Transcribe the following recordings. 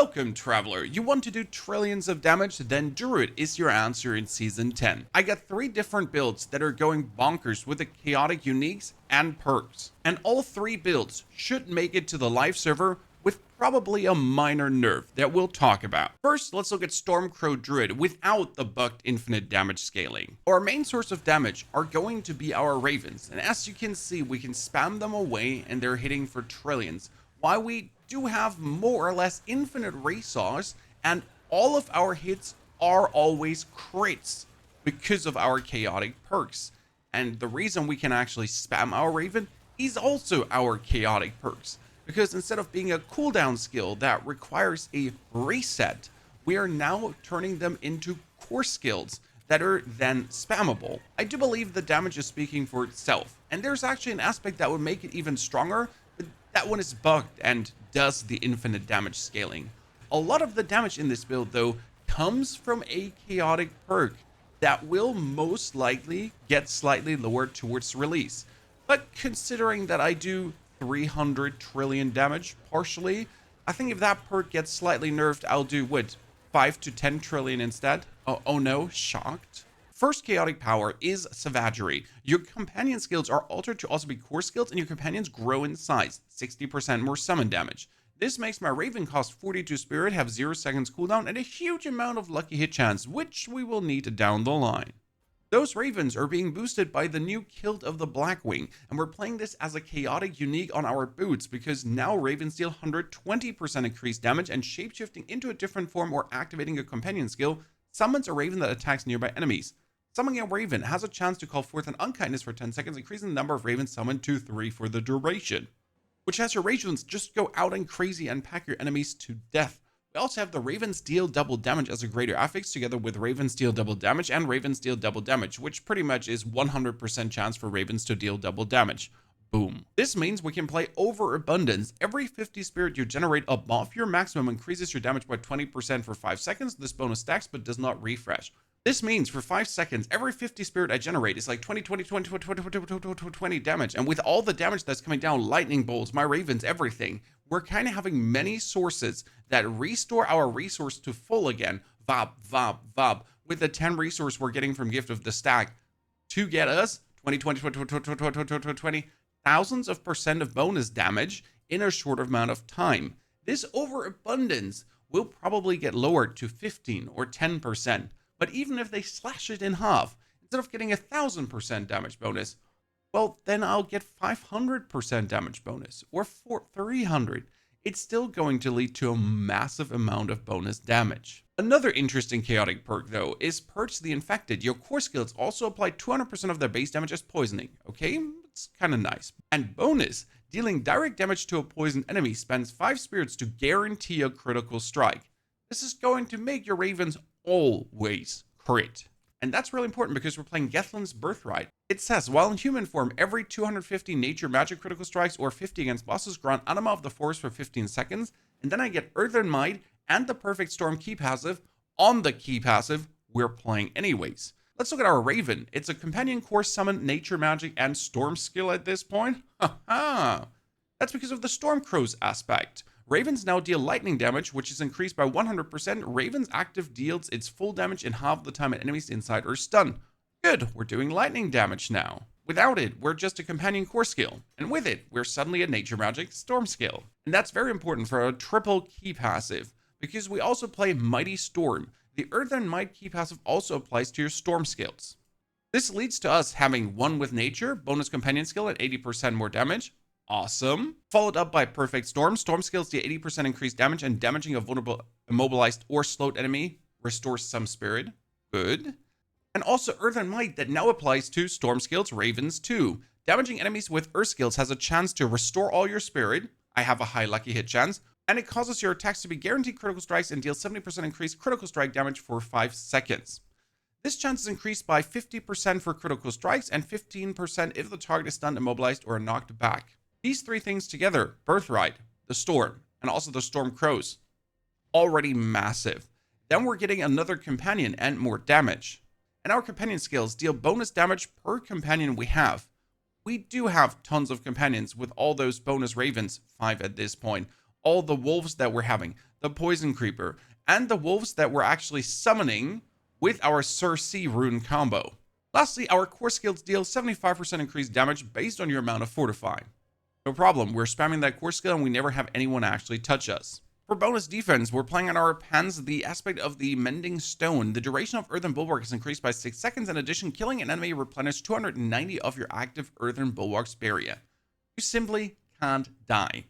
Welcome, Traveler. You want to do trillions of damage? Then Druid is your answer in Season 10. I got 3 different builds that are going bonkers with the chaotic uniques and perks. And all 3 builds should make it to the live server with probably a minor nerf that we'll talk about. First, let's look at Stormcrow Druid without the bugged infinite damage scaling. Our main source of damage are going to be our ravens, and as you can see, we can spam them away and they're hitting for trillions. While we do have more or less infinite resource, and all of our hits are always crits because of our chaotic perks. And the reason we can actually spam our raven is also our chaotic perks, because instead of being a cooldown skill that requires a reset, we are now turning them into core skills that are then spammable. I do believe the damage is speaking for itself, and there's actually an aspect that would make it even stronger. That one is bugged and does the infinite damage scaling. A lot of the damage in this build, though, comes from a chaotic perk that will most likely get slightly lowered towards release. But considering that I do 300 trillion damage partially, I think if that perk gets slightly nerfed, I'll do, 5 to 10 trillion instead? Oh no, shocked. First chaotic power is Savagery. Your companion skills are altered to also be core skills, and your companions grow in size, 60% more summon damage. This makes my Raven cost 42 spirit, have 0 seconds cooldown, and a huge amount of lucky hit chance, which we will need down the line. Those Ravens are being boosted by the new Kilt of the Blackwing, and we're playing this as a chaotic unique on our boots because now Ravens deal 120% increased damage, and shapeshifting into a different form or activating a companion skill summons a Raven that attacks nearby enemies. Summoning a Raven has a chance to call forth an unkindness for 10 seconds, increasing the number of Ravens summoned to 3 for the duration, which has your Ravens just go out and crazy and pack your enemies to death. We also have the Ravens deal double damage as a greater affix, together with Ravens deal double damage and Ravens deal double damage, which pretty much is 100% chance for Ravens to deal double damage. Boom. This means we can play Overabundance. Every 50 spirit you generate above your maximum increases your damage by 20% for 5 seconds. This bonus stacks but does not refresh. This means for 5 seconds, every 50 spirit I generate is like 20 damage. And with all the damage that's coming down, lightning bolts, my ravens, everything, we're kind of having many sources that restore our resource to full again. Vob. With the 10 resource we're getting from Gift of the Stack to get us 20, thousands of percent of bonus damage in a short amount of time. This overabundance will probably get lowered to 15 or 10%. But even if they slash it in half, instead of getting 1,000% damage bonus, well, then I'll get 500% damage bonus, or 300. It's still going to lead to a massive amount of bonus damage. Another interesting chaotic perk, though, is Purge the Infected. Your core skills also apply 200% of their base damage as poisoning, okay? It's kind of nice. And bonus, dealing direct damage to a poisoned enemy spends 5 spirits to guarantee a critical strike. This is going to make your Ravens always crit. And that's really important because we're playing Gethlin's Birthright. It says, while in human form, every 250 nature magic critical strikes or 50 against bosses grant Anima of the Forest for 15 seconds, and then I get Earthen Might and the Perfect Storm key passive on the key passive we're playing anyways. Let's look at our Raven. It's a companion core summon, nature magic, and storm skill at this point. Haha! That's because of the Stormcrow's aspect. Ravens now deal lightning damage, which is increased by 100%. Ravens active deals its full damage in half the time an enemy's inside or stunned. Good, we're doing lightning damage now. Without it, we're just a companion core skill. And with it, we're suddenly a nature magic storm skill. And that's very important for a triple key passive, because we also play Mighty Storm. The Earthen Might key passive also applies to your storm skills. This leads to us having 1 with nature, bonus companion skill at 80% more damage. Awesome. Followed up by Perfect Storm. Storm skills deal 80% increased damage, and damaging a vulnerable, immobilized, or slowed enemy restores some spirit. Good. And also Earthen Might that now applies to storm skills, Ravens too. Damaging enemies with earth skills has a chance to restore all your spirit. I have a high lucky hit chance. And it causes your attacks to be guaranteed critical strikes and deal 70% increased critical strike damage for 5 seconds. This chance is increased by 50% for critical strikes and 15% if the target is stunned, immobilized, or knocked back. These 3 things together, Birthright, the Storm, and also the Stormcrows, already massive. Then we're getting another companion and more damage. And our companion skills deal bonus damage per companion we have. We do have tons of companions with all those bonus ravens, 5 at this point. All the wolves that we're having, the Poison Creeper, and the wolves that we're actually summoning with our Circe rune combo. Lastly, our core skills deal 75% increased damage based on your amount of Fortify. No problem, we're spamming that core skill and we never have anyone actually touch us. For bonus defense, we're playing on our pans the aspect of the Mending Stone. The duration of Earthen Bulwark is increased by 6 seconds. In addition, killing an enemy replenishes 290 of your active Earthen Bulwark's barrier. You simply can't die.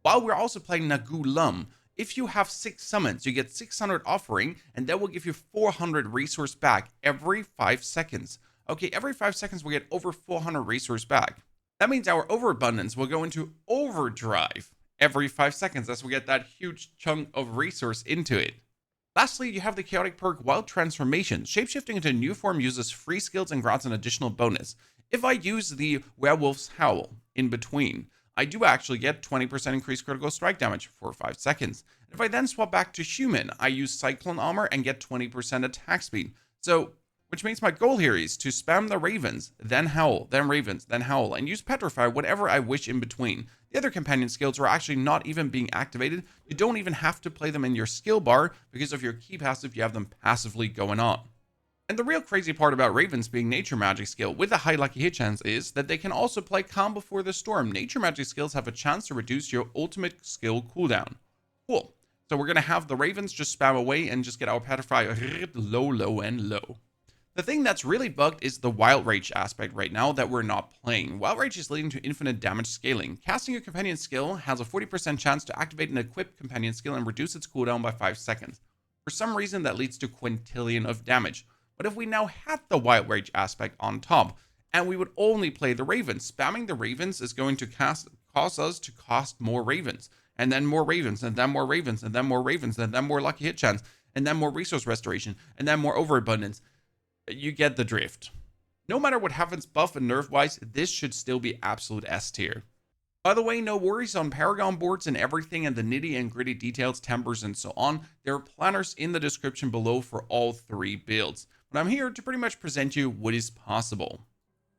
While we're also playing Nagu Lum, if you have 6 summons, you get 600 offering, and that will give you 400 resource back every 5 seconds. Okay, every 5 seconds we get over 400 resource back. That means our overabundance will go into overdrive every 5 seconds as we get that huge chunk of resource into it. Lastly, you have the chaotic perk Wild Transformation. Shapeshifting into a new form uses free skills and grants an additional bonus. If I use the Werewolf's Howl in between, I do actually get 20% increased critical strike damage for 5 seconds. If I then swap back to human, I use Cyclone Armor and get 20% attack speed. So, which means my goal here is to spam the Ravens, then Howl, then Ravens, then Howl, and use Petrify whenever I wish in between. The other companion skills are actually not even being activated. You don't even have to play them in your skill bar because of your key passive, you have them passively going on. And the real crazy part about Ravens being nature magic skill with a high lucky hit chance is that they can also play Calm Before the Storm. Nature magic skills have a chance to reduce your ultimate skill cooldown. Cool. So we're going to have the Ravens just spam away and just get our Petrify low, low, and low. The thing that's really bugged is the Wild Rage aspect right now that we're not playing. Wild Rage is leading to infinite damage scaling. Casting your companion skill has a 40% chance to activate an equipped companion skill and reduce its cooldown by 5 seconds. For some reason that leads to quintillion of damage. But if we now had the Wild Rage aspect on top, and we would only play the Ravens, spamming the Ravens is going to cause us to cost more Ravens, and then more Ravens, and then more Ravens, and then more Ravens, and then more lucky hit chance, and then more resource restoration, and then more overabundance. You get the drift. No matter what happens buff and nerf wise, this should still be absolute S tier. By the way, no worries on Paragon boards and everything and the nitty and gritty details, tempers, and so on. There are planners in the description below for all 3 builds. But I'm here to pretty much present you what is possible.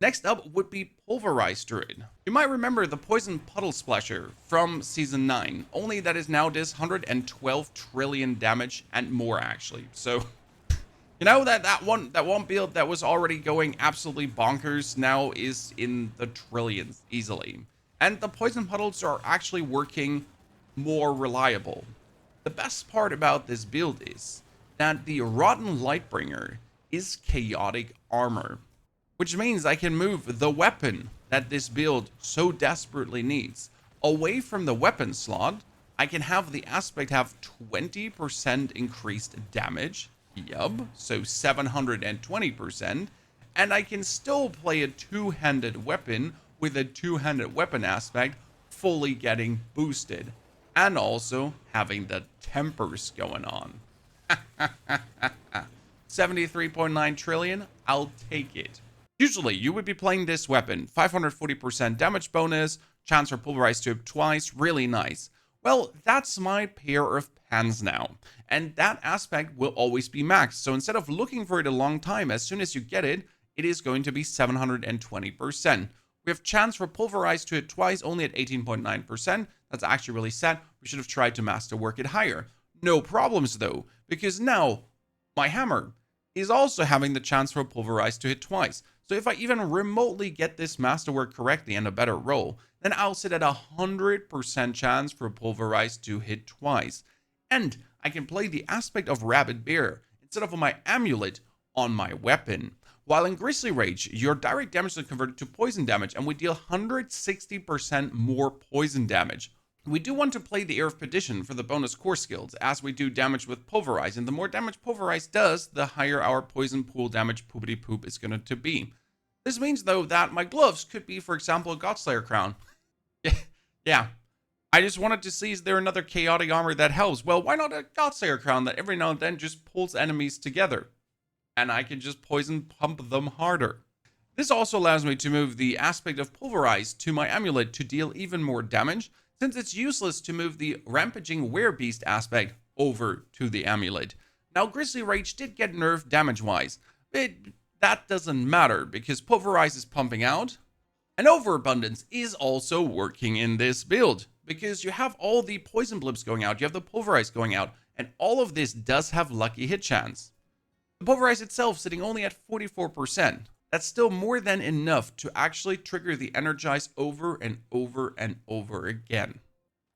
Next up would be Pulverize Druid. You might remember the Poison Puddle Splasher from Season 9, only that is now this 112 trillion damage and more actually. So, you know that one build that was already going absolutely bonkers now is in the trillions easily. And the Poison Puddles are actually working more reliable. The best part about this build is that the Rotten Lightbringer is chaotic armor, which means I can move the weapon that this build so desperately needs away from the weapon slot. I can have the aspect have 20% increased damage. Yup, so 720%. And I can still play a two-handed weapon with a two-handed weapon aspect fully getting boosted. And also having the tempers going on. 73.9 trillion, I'll take it. Usually, you would be playing this weapon, 540% damage bonus, chance for Pulverize to hit twice, really nice. Well, that's my pair of pans now, and that aspect will always be maxed. So instead of looking for it a long time, as soon as you get it, it is going to be 720%. We have chance for Pulverize to hit twice, only at 18.9%. That's actually really sad. We should have tried to masterwork it higher. No problems though, because now my hammer is also having the chance for Pulverize to hit twice. So if I even remotely get this masterwork correctly and a better roll, then I'll sit at 100% chance for Pulverize to hit twice. And I can play the aspect of Rabid Bear instead of my amulet on my weapon. While in Grizzly Rage, your direct damage is converted to poison damage and we deal 160% more poison damage. We do want to play the Air of Perdition for the bonus core skills, as we do damage with Pulverize, and the more damage Pulverize does, the higher our poison pool damage poopity poop is going to be. This means, though, that my gloves could be, for example, a Godslayer crown. Yeah. I just wanted to see, is there another chaotic armor that helps? Well, why not a Godslayer crown that every now and then just pulls enemies together? And I can just poison pump them harder. This also allows me to move the aspect of Pulverize to my amulet to deal even more damage, since it's useless to move the Rampaging Werebeast aspect over to the amulet. Now, Grizzly Rage did get nerfed damage-wise, but that doesn't matter because Pulverize is pumping out, and Overabundance is also working in this build, because you have all the poison blips going out, you have the Pulverize going out, and all of this does have lucky hit chance. The Pulverize itself sitting only at 44%. That's still more than enough to actually trigger the Energize over and over and over again.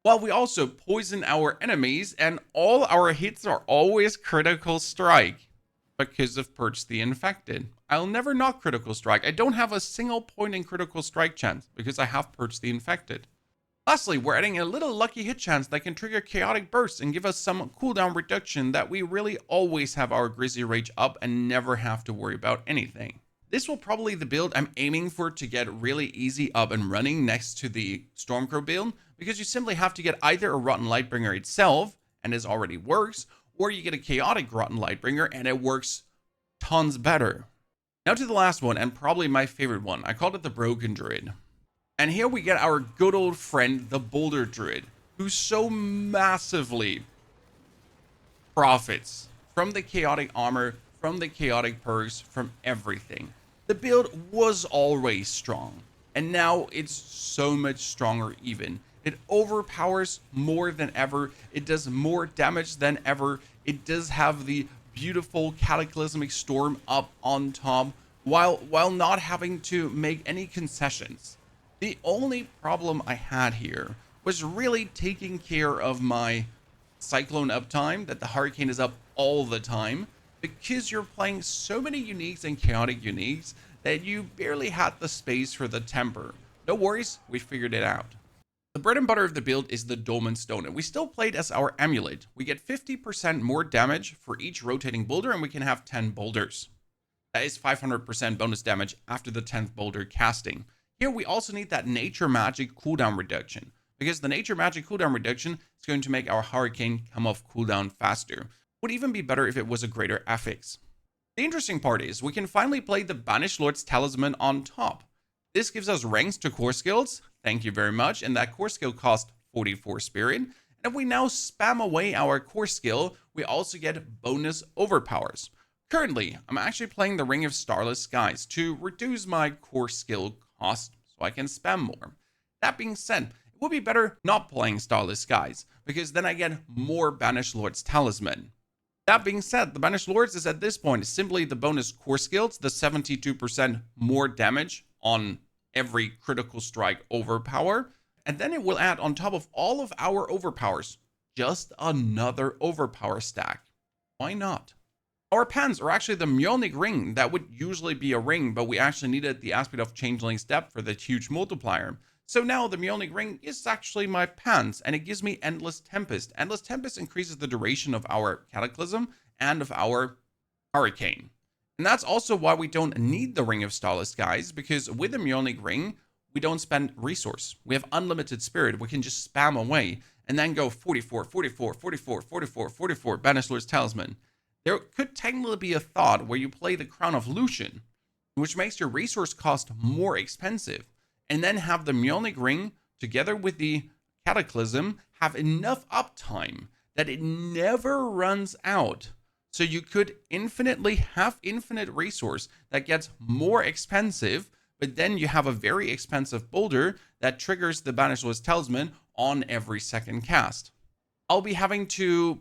While we also poison our enemies, and all our hits are always critical strike because of Purge the Infected. I'll never not critical strike. I don't have a single point in critical strike chance because I have Purge the Infected. Lastly, we're adding a little lucky hit chance that can trigger chaotic bursts and give us some cooldown reduction that we really always have our Grizzly Rage up and never have to worry about anything. This will probably the build I'm aiming for to get really easy up and running next to the Stormcrow build, because you simply have to get either a Rotten Lightbringer itself, and it already works, or you get a chaotic Rotten Lightbringer and it works tons better. Now to the last one, and probably my favorite one. I called it the Broken Druid. And here we get our good old friend, the Boulder Druid, who so massively profits from the chaotic armor, from the chaotic perks, from everything. The build was always strong, and now it's so much stronger even. It overpowers more than ever. It does more damage than ever. It does have the beautiful cataclysmic storm up on top, while not having to make any concessions. The only problem I had here was really taking care of my Cyclone uptime, that the Hurricane is up all the time, because you're playing so many uniques and chaotic uniques that you barely had the space for the temper. No worries, we figured it out. The bread and butter of the build is the Dolmen Stone, and we still played as our amulet. We get 50% more damage for each rotating boulder, and we can have 10 boulders. That is 500% bonus damage after the 10th boulder casting. Here we also need that nature magic cooldown reduction, because the nature magic cooldown reduction is going to make our Hurricane come off cooldown faster. Would even be better if it was a greater affix. The interesting part is we can finally play the Banished Lord's Talisman on top. This gives us ranks to core skills, thank you very much, and that core skill cost 44 spirit. And if we now spam away our core skill, we also get bonus overpowers. Currently, I'm actually playing the Ring of Starless Skies to reduce my core skill cost so I can spam more. That being said, it would be better not playing Starless Skies, because then I get more Banished Lord's Talisman. That being said, the Banished Lords is at this point simply the bonus core skills, the 72% more damage on every critical strike overpower, and then it will add on top of all of our overpowers, just another overpower stack. Why not? Our pans are actually the Mjolnir ring that would usually be a ring, but we actually needed the aspect of Changeling's Depth for the huge multiplier. So now the Mjolnir ring is actually my pants, and it gives me Endless Tempest. Endless Tempest increases the duration of our Cataclysm and of our Hurricane. And that's also why we don't need the Ring of Starless Skies, because with the Mjolnir ring, we don't spend resource. We have unlimited spirit. We can just spam away and then go 44, 44, 44, 44, 44, Banished Lord's Talisman. There could technically be a thought where you play the Crown of Lucian, which makes your resource cost more expensive, and then have the Mjolnir ring together with the Cataclysm have enough uptime that it never runs out. So you could infinitely have infinite resource that gets more expensive, but then you have a very expensive boulder that triggers the Banished Lord's Talisman on every second cast. I'll be having to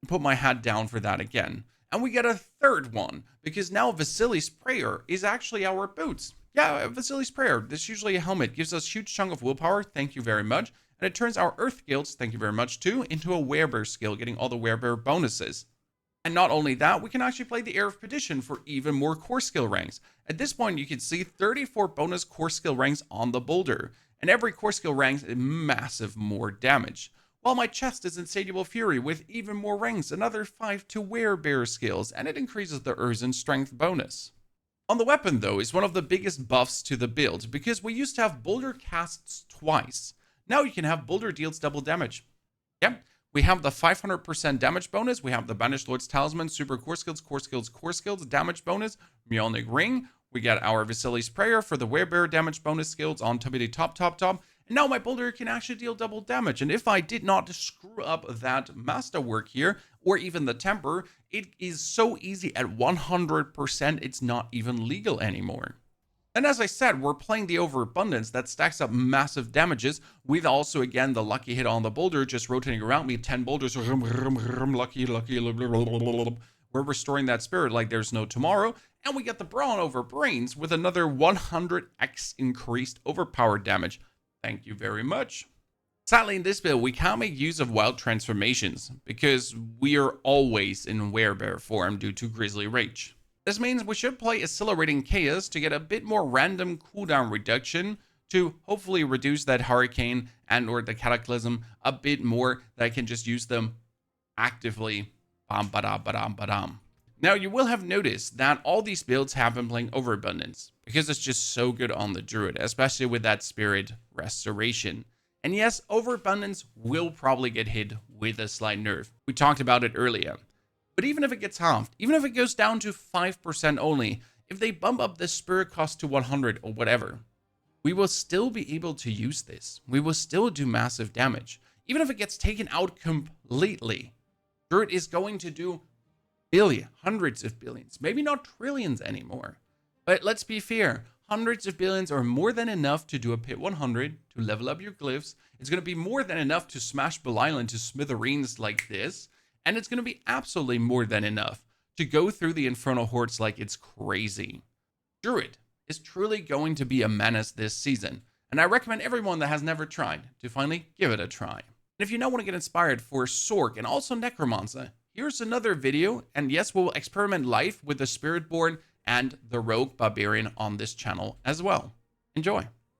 put my hat down for that again. And we get a third one, because now Vasili's Prayer is actually our boots. Yeah, Vasili's Prayer. This usually a helmet gives us a huge chunk of willpower, thank you very much. And it turns our Earth skills, thank you very much too, into a Werebear skill, getting all the Werebear bonuses. And not only that, we can actually play the Air of Petition for even more core skill ranks. At this point, you can see 34 bonus core skill ranks on the boulder, and every core skill ranks massive more damage. While my chest is Insatiable Fury with even more ranks, another 5 to Werebear skills, and it increases the Urzen strength bonus. On the weapon though is one of the biggest buffs to the build, because we used to have Boulder casts twice. Now you can have Boulder deals double damage. Yep. We have the 500% damage bonus, we have the Banished Lord's Talisman, super core skills, damage bonus, Mjolnir ring, we get our Vasili's Prayer for the Werebear damage bonus skills on tippity top, and now my boulder can actually deal double damage, and if I did not screw up that masterwork here, or even the temper, it is so easy at 100%, it's not even legal anymore. And as I said, we're playing the Overabundance that stacks up massive damages with also, again, the lucky hit on the boulder just rotating around me. 10 boulders, lucky. We're restoring that spirit like there's no tomorrow. And we get the Brawn over Brains with another 100x increased overpowered damage. Thank you very much. Sadly, in this build, we can't make use of wild transformations because we are always in werebear form due to Grizzly Rage. This means we should play Accelerating Chaos to get a bit more random cooldown reduction to hopefully reduce that Hurricane and or the Cataclysm a bit more, that I can just use them actively. Now, you will have noticed that all these builds have been playing Overabundance because it's just so good on the Druid, especially with that Spirit Restoration. And yes, Overabundance will probably get hit with a slight nerf. We talked about it earlier. But even if it gets halved, even if it goes down to 5% only, if they bump up the spirit cost to 100 or whatever, we will still be able to use this. We will still do massive damage. Even if it gets taken out completely, Druid is going to do billions, hundreds of billions, maybe not trillions anymore. But let's be fair, hundreds of billions are more than enough to do a pit 100, to level up your glyphs. It's going to be more than enough to smash Belial into smithereens like this. And it's going to be absolutely more than enough to go through the Infernal Hordes like it's crazy. Druid is truly going to be a menace this season, and I recommend everyone that has never tried to finally give it a try. And if you now want to get inspired for Sorc and also Necromancer, here's another video, and yes, we'll experiment live with the Spiritborn and the Rogue Barbarian on this channel as well. Enjoy!